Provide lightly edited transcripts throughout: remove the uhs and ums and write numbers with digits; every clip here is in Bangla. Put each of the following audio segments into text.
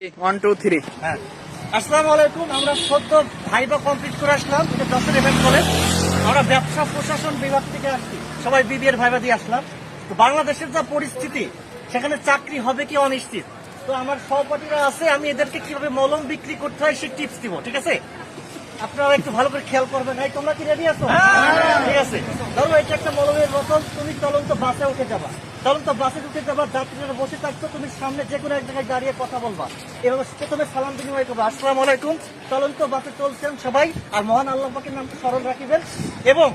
1 2 3 হ্যাঁ, আসসালামু আলাইকুম। আমরা সদ্য ভাইবা কমপ্লিট করে আসলাম, এটা যশোর এমএম কলেজ। আমরা ব্যবসা প্রশাসন বিভাগ থেকে আসছি, সবাই বিবিএর ভাইবা দিয়ে আসলাম। তো বাংলাদেশের যা পরিস্থিতি, সেখানে চাকরি হবে কি অনিশ্চিত। তো আমার সহপাঠীরা আছে, আমি এদেরকে কিভাবে মলম বিক্রি করতে হয় সে টিপস দিব, ঠিক আছে? আপনারা একটু ভালো করে খেয়াল করবেন। এই তোমরা কি রেডি আছো? ঠিক আছে, ধরো এটা একটা মলমের বোতল, তুমি চলন্ত বাসে উঠে যাবা, চলন্ত বাসে উঠে যাবা, যাত্রীরা বসে থাকতো, তুমি সামনে যে কোনো এক জায়গায় দাঁড়িয়ে কথা বলবা, এভাবে প্রথমে সালাম বিনিময় করবা, আসসালামু আলাইকুম। চলন্ত বাসে চলছেন সবাই, আর মহান আল্লাহ পাকের নামকে স্মরণ রাখিবেন এবং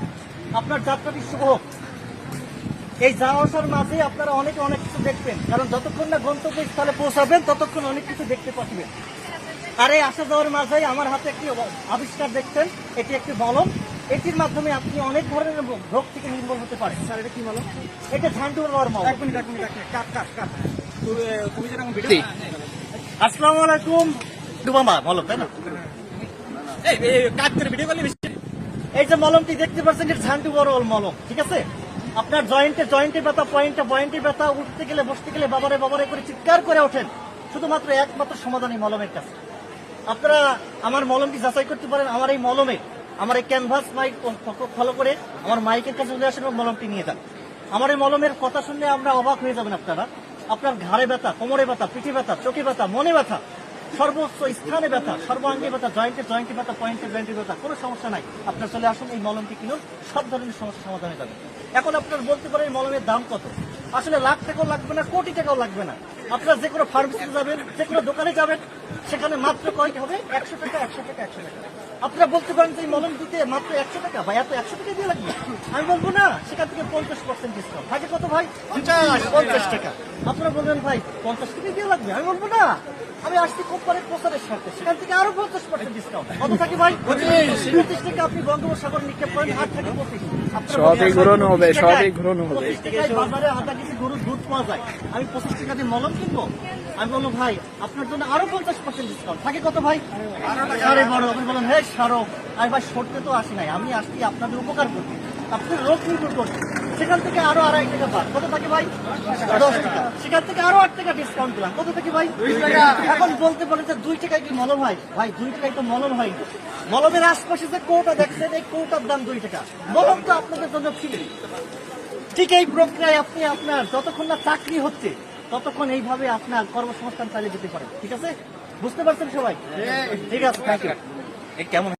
আপনার যাত্রাটি শুভ হোক। এই যাওয়া আসার মাঝে আপনারা অনেকে অনেক কিছু দেখবেন, কারণ যতক্ষণ না গন্তব্যস্থলে পৌঁছাবেন ততক্ষণ অনেক কিছু দেখতে পাচ্ছেন। আর এই আসা যাওয়ার মাঝে আমার হাতে একটি আবিষ্কার দেখছেন, এটি একটি মলম। এটির মাধ্যমে আপনি অনেক ধরনের রোগ থেকে নির্মূল হতে পারেন। স্যার, এটা কি মলম? এটা ঝান্ডু হওয়ার মলম। এক মিনিট, তুমি যেরকম ভিডিও। আসসালামু আলাইকুম। ডুবামা মলম, তাই না? কাজ করে ভিডিও করলে এই যে মলমটি দেখতে পাচ্ছেন, এটা ঝান্ডু বড় মলম, ঠিক আছে? আপনার জয়েন্টে ব্যথা, পয়েন্টে ব্যথা, উঠতে গেলে বসতে গেলে বাবারে বাবারে করে চিৎকার করে ওঠেন, শুধুমাত্র একমাত্র সমাধান এই মলমের কাছে। আপনারা আমার মলমটি যাচাই করতে পারেন। আমার এই মলমে, আমার এই ক্যানভাস মাইক ফলো করে আমার মাইকের কাছে চলে আসেন এবং মলমটি নিয়ে যান। আমার এই মলমের কথা শুনলে আমরা অবাক হয়ে যাবেন। আপনার ঘাড়ে ব্যথা, কোমরে ব্যথা, পিঠে ব্যথা, চোখে ব্যথা, মনে ব্যথা, সর্বোচ্চ স্থানে ব্যথা, সর্বাঙ্গে ব্যথা, জয়েন্টে ব্যথা, জয়েন্টে ব্যথা, কোনো সমস্যা নাই। আপনার চলে আসুন, এই মলমটি কিনুন, সব ধরনের সমস্যার সমাধান হয়ে যাবে। এখন আপনার বলতে পারেন মলমের দাম কত? আসলে লাখ টাকাও লাগবে না, কোটি টাকাও লাগবে না। আপনারা যে কোনো ফার্মেসিতে যাবেন, যে কোনো দোকানে যাবেন, সেখানে মাত্র কয়টি হবে? 100 টাকা। আপনারা বলতে পারেন যে এই মলম দিতে মাত্র 100 টাকা, ভাই এত 100 টাকা দিয়ে লাগবে? আমি বলবো না, সেখান থেকে 50% ডিসকাউন্ট থাকে। কত ভাই? 50 টাকা। আপনারা বলবেন ভাই 50 টাকা দিয়ে লাগবে? আমি বলবো না, আমি আসছি কোম্পানির প্রচারের সাথে, সেখান থেকে আরো 50% ডিসকাউন্ট। কত থাকে ভাই? 25 টাকা। আপনি বঙ্গোপসাগর নিক্ষেপ করেন, 8 থেকে 25। সবই ঘুরানো হবে, সবই ঘুরানো হবে। 25 টাকায় বাজারে আধা কেজি গরুর দুধ পাওয়া যায়, আমি 25 টাকা দিয়ে মলম কিনবো? আমি বলবো ভাই আপনার জন্য আরো 50% ডিসকাউন্ট থাকে। কত ভাই? আরে বড়। আপনি বলেন হ্যাঁ সারো, আমি ভাই সরতে তো আসি নাই, আমি আসছি আপনাদের উপকার করতে, আপনাদের রোগ নির্মূল করতে। সেখান থেকে আরো 2.5 টাকা বাদ, কত থাকে ভাই? 10 টাকা। সেখান থেকে আরো 8 টাকা ডিসকাউন্ট দিলাম, কত থেকে ভাই? 2 টাকা। এখন বলতে পারেন যে 2 টাকায় কি মলম হয়? ভাই 2 টাকায় তো মলম হয় না। মলমের আশপাশে যে কৌটা দেখছেন, এই কৌটার দাম 2 টাকা। মলম তো আপনাদের জন্য ফ্রি। ঠিক এই প্রক্রিয়ায় আপনি আপনার যতক্ষণ না চাকরি হচ্ছে ততক্ষণ এইভাবে আপনার কর্মসংস্থান চালিয়ে যেতে পারেন। ঠিক আছে? বুঝতে পারছেন সবাই? ঠিক আছে, থ্যাংক ইউ। কেমন